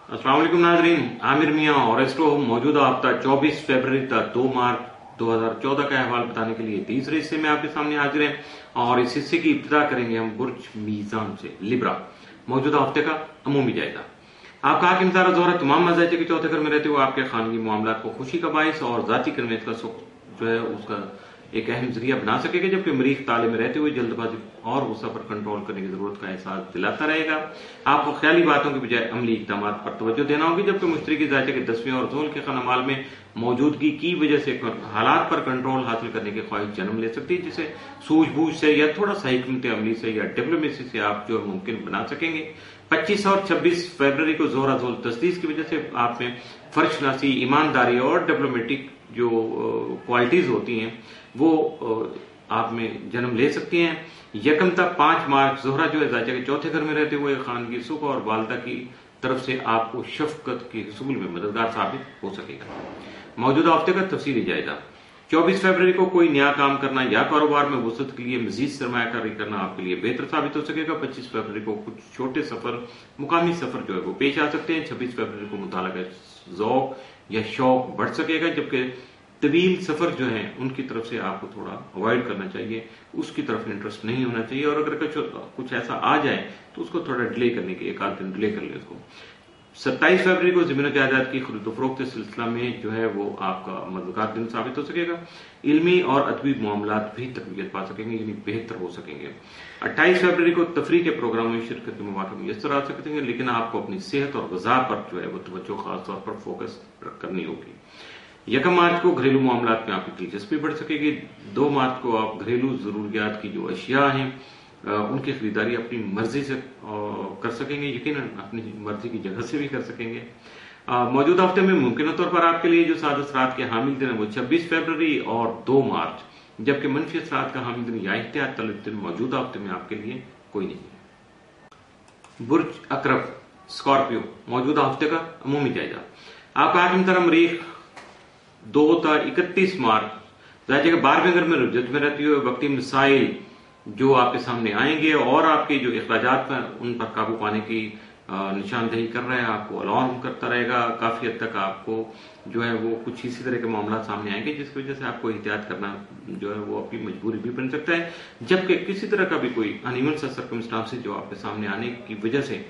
अस्सलाम वालेकुम नाजरीन, आमिर मियाँ और एस्ट्रो मौजूदा हफ्ता 24 फरवरी तक 2 मार्च 2014 का अहवाल बताने के लिए तीसरे हिस्से में आपके सामने हाजिर हैं। और इस हिस्से की इब्तिदा करेंगे हम बुर्ज मीज़ान से। लिब्रा मौजूदा हफ्ते का अमूमी जायजा। आपका हाकिम सारा जोहरा तमाम मज़ाइजे के चौथे घर में रहते हुए आपके खानगी मामलात को खुशी का बाइस और जाती कन्वेंस का सुख जो है उसका एक अहम जरिया बना सकेगा, जबकि मरीख ताले में रहते हुए जल्दबाजी और गुस्सा पर कंट्रोल करने की जरूरत का एहसास दिलाता रहेगा। आपको ख्याली बातों के बजाय अमली इक़दाम पर तवज्जो देना होगी, जबकि मुश्तरी की जायजे के 10वें और जोल के खानामाल में मौजूदगी की वजह से हालात पर कंट्रोल हासिल करने की ख्वाहिश जन्म ले सकती है, जिसे सूझबूझ से या थोड़ा सा हिकमत अमली से या डिप्लोमेसी से आप जो मुमकिन बना सकेंगे। 25 और 26 फरवरी को जोहरा जोल तस्दीस की वजह से आप में फर्शनासी, ईमानदारी और डिप्लोमेटिक जो क्वालिटीज होती हैं वो आप में जन्म ले सकती हैं। यकम तक 5 मार्च जोहरा जो है जायजा के चौथे घर में रहते हुए खानगी सुख और वालदा की तरफ से आपको शफकत के हसूल में मददगार साबित हो सकेगा। मौजूदा हफ्ते का तफसीली जायजा। 24 फरवरी को कोई नया काम करना या कारोबार में वसअत के लिए मजीद सरमायाकारी करना आपके लिए बेहतर साबित हो सकेगा। 25 फरवरी को कुछ छोटे सफर, मुकामी सफर जो है वो पेश आ सकते हैं। 26 फरवरी को मुताला का ज़ौक या शौक बढ़ सकेगा, जबकि तवील सफर जो है उनकी तरफ से आपको थोड़ा अवॉइड करना चाहिए, उसकी तरफ इंटरेस्ट नहीं होना चाहिए। और अगर कुछ ऐसा आ जाए तो उसको थोड़ा डिले करने की, एक आध दिन डिले कर ले उसको। 27 फरवरी को ज़मीन जायदाद की खरीद फरोख्त सिलसिला में जो है वो आपका मददगार दिन साबित हो सकेगा। इल्मी और अदबी मामलात भी तकवीत पा सकेंगे, यानी बेहतर हो सकेंगे। 28 फरवरी को तफरीह के प्रोग्राम में शिरकत के मौके मुयसर आ सकते हैं, लेकिन आपको अपनी सेहत और ग़िज़ा पर जो है वो तवज्जो खास तौर पर फोकस करनी होगी। 1 मार्च को घरेलू मामलात में आपकी दिलचस्पी बढ़ सकेगी। 2 मार्च को आप घरेलू जरूरियात की जो अशिया हैं उनकी खरीदारी अपनी मर्जी से कर सकेंगे, यकीनन अपनी मर्जी की जगह से भी कर सकेंगे। मौजूदा हफ्ते में मुमकिन तौर पर आपके लिए जो साद असरात के हामिल दिन है वो 26 फरवरी और 2 मार्च, जबकि मनफी असरात का हामिल दिन या एहतियात तलब दिन मौजूदा हफ्ते में आपके लिए कोई नहीं है। बुर्ज अकरब स्कॉर्पियो मौजूदा हफ्ते का अमूमी जायजा। आपका हाकिम तरह मरीख 2 था 31 मार्च जायजे के 12वें घर में रुजत में रहती हुए वक्ती मसाइल जो आपके सामने आएंगे और आपके जो अखराजात हैं उन पर काबू पाने की निशानदेही कर रहा है, आपको अलार्म करता रहेगा। काफी हद तक आपको जो है वो कुछ इसी तरह के मामला सामने आएंगे जिसकी वजह से आपको एहतियात करना जो है वो आपकी मजबूरी भी बन सकता है, जबकि किसी तरह का भी कोई अनइवन सर्कमस्टांसेस जो आपके सामने आने की वजह से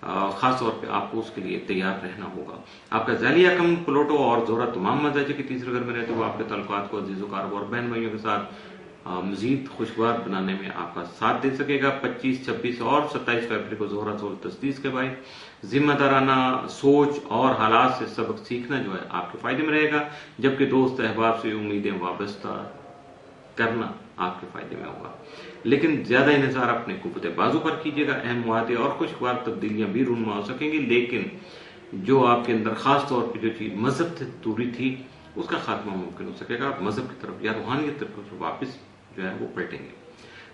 खास तौर पे आपको उसके लिए तैयार रहना होगा। आपका ज़ैलिया कम प्लूटो और जोहरा तमाम मज़ाइज के तीसरे घर में रहते हुए आपके ताल्लुकात को अजीज़ व बहन भाइयों के साथ मजीद खुशगवार बनाने में आपका साथ दे सकेगा। 25, 26 और 27 फरवरी को जोहरा जोल तस्दीस के बाद जिम्मेदाराना सोच और हालात से सबक सीखना जो है आपके फायदे में रहेगा, जबकि दोस्त अहबाब से उम्मीदें वाबस्ता करना आपके फायदे में होगा। लेकिन ज्यादा इंतजार अपने कुव्वत बाजू पर कीजिएगा। अहम वादे और खुशगवार तब्दीलियां भी रूनमा हो सकेंगी, लेकिन जो आपके अंदर खास तौर पर जो चीज मजहब से दूरी थी उसका खात्मा मुमकिन हो सकेगा। आप मजहब की तरफ या रूहानियत की तरफ वापस जो है वो पलटेंगे।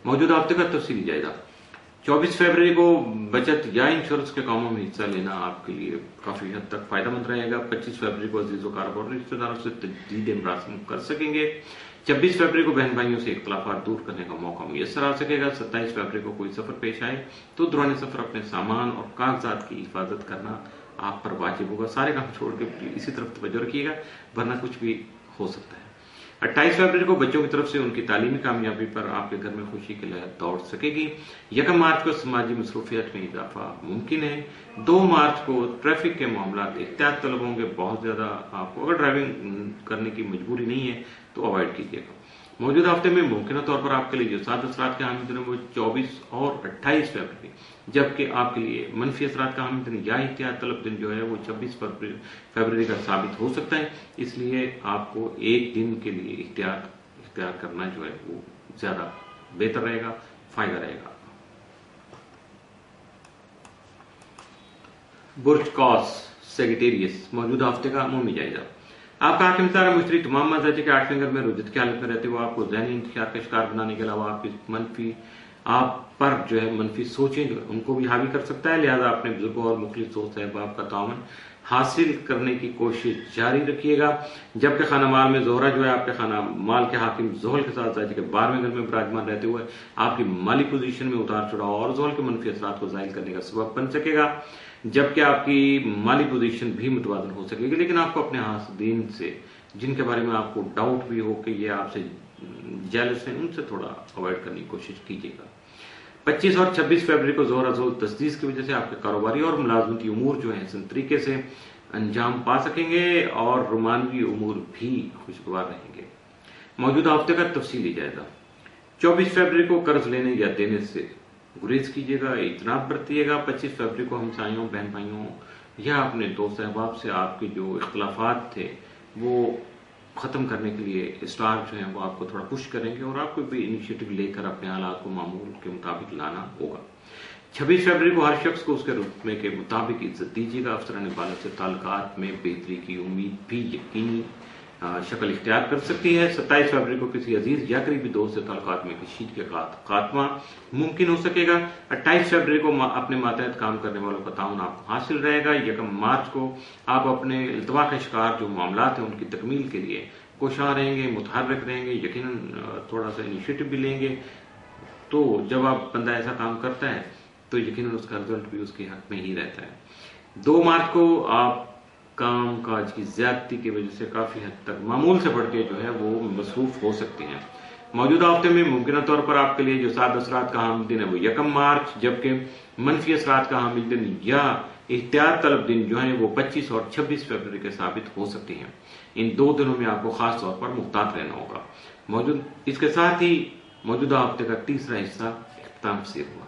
मौजूदा हफ्ते का तफसीली जायजा। 24 फरवरी को बचत या इंश्योरेंस के कामों में हिस्सा लेना आपके लिए काफी हद तक फायदेमंद रहेगा। 25 फरवरी को अजीजों कारोबार रिश्तेदारों से तजदीद मरासिम कर सकेंगे। 26 फरवरी को बहन भाइयों से इख्तलाफात दूर करने का मौका मुयसर आ सकेगा। 27 फरवरी को कोई सफर पेश आए तो दौरान सफर अपने सामान और कागजात की हिफाजत करना आप पर वाजिब होगा। सारे काम छोड़ के इसी तरफ तवज्जो रखिएगा, वरना कुछ भी हो सकता है। 28 फरवरी को बच्चों की तरफ से उनकी तालीमी कामयाबी पर आपके घर में खुशी की लहर दौड़ सकेगी। 1 मार्च को समाजी मसरूफियत में इजाफा मुमकिन है। 2 मार्च को ट्रैफिक के मामला एहतियात तलब होंगे बहुत ज्यादा। आपको अगर ड्राइविंग करने की मजबूरी नहीं है तो अवॉइड कीजिएगा। मौजूदा हफ्ते में मुमकिन तौर पर आपके लिए जो साद असरात के हामिल दिन है वो 24 और 28 फरवरी, जबकि आपके लिए मनफी असरात का हामिल दिन या एहतियात तलब दिन जो है वो 26 फरवरी का साबित हो सकता है। इसलिए आपको एक दिन के लिए इख्तियार करना जो है वो ज्यादा बेहतर रहेगा, फायदा रहेगा। बुर्ज कॉस सेगिटेरियस मौजूदा हफ्ते का अमूमी जायजा। आपका हाकिम तारा मुश्तरी तमाम मज़ाइज के 8वें घर में रुजत की हालत में रहते हुए आपको ज़हनी इंतशार का शिकार बनाने के अलावा आप पर जो है मनफी सोचें जो है उनको भी हावी कर सकता है। लिहाजा अपने बुजुर्गों और मुखलिस दोस्त अहबाब का ताउन हासिल करने की कोशिश जारी रखिएगा। जबकि खाना माल में जोहरा जो है आपके खाना माल के हाकिम जोहल के साथ जायजे के 12वें घर में विराजमान रहते हुए आपकी माली पोजीशन में उतार चढ़ाव और जोहल के मनफी असरात को जाहिर करने का सबब बन सकेगा। جبکہ آپ کی مالی پوزیشن بھی متوازن ہو سکے گی، لیکن آپ کو اپنے حاسدین سے جن کے بارے میں آپ کو ڈاؤٹ بھی ہو کہ یہ آپ سے جیلس ہیں، ان سے تھوڑا اوائڈ کرنے کی کوشش کیجیے گا۔ 25 اور 26 فروری کو زور ازور تجدید کی وجہ سے آپ کے کاروباری اور ملازمتی امور جو ہیں حسن طریقے سے انجام پا سکیں گے اور رومانوی امور بھی خوشگوار رہیں گے۔ موجودہ ہفتے کا تفصیلی جائزہ۔ 24 فروری کو قرض لینے یا دینے سے گریز کیجیے گا، اجتناب برتیے گا۔ 25 فروری کو ہمسایوں، بہن بھائیوں یا اپنے دوست احباب سے آپ کے جو اختلافات تھے وہ ختم کرنے کے لیے اسٹار جو ہیں وہ آپ کو تھوڑا پش کریں گے اور آپ کو بھی انیشیٹو لے کر اپنے حالات کو معمول کے مطابق لانا ہوگا۔ 26 فروری کو ہر شخص کو اس کے رتبے کے مطابق عزت دیجیے گا۔ افسران بالا سے تعلقات میں بہتری کی امید بھی یقینی شکل اختیار کر سکتی ہے۔ 27 فروری کو کسی عزیز یا قریبی دوست سے تعلقات میں کشیدگی کے خاتمہ ممکن ہو سکے گا۔ 28 فروری کو اپنے ماتحت کام کرنے والوں کا تعاون آپ کو حاصل رہے گا۔ 1 مارچ کو آپ اپنے التوا کے شکار جو معاملات ہیں ان کی تکمیل کے لیے کوشاں رہیں گے، متحرک رہیں گے، یقیناً تھوڑا سا انیشیٹو بھی لیں گے۔ تو جب آپ بندہ ایسا کام کرتا ہے تو یقیناً اس کا رزلٹ بھی اس کے حق میں ہی رہتا ہے۔ 2 مارچ کو آپ کام کاج کی زیادتی کی وجہ سے کافی حد تک معمول سے بڑھ کے جو ہے وہ مصروف ہو سکتے ہیں۔ موجودہ ہفتے میں ممکنہ طور پر آپ کے لیے جو سعد اثرات کا حامل دن ہے وہ 1 مارچ، جبکہ منفی اثرات کا حامل دن یا احتیاط طلب دن جو ہیں وہ 25 اور 26 فروری کے ثابت ہو سکتے ہیں۔ ان 2 دنوں میں آپ کو خاص طور پر محتاط رہنا ہوگا۔ اس کے ساتھ ہی موجودہ ہفتے کا تیسرا حصہ اختتام پذیر ہوا۔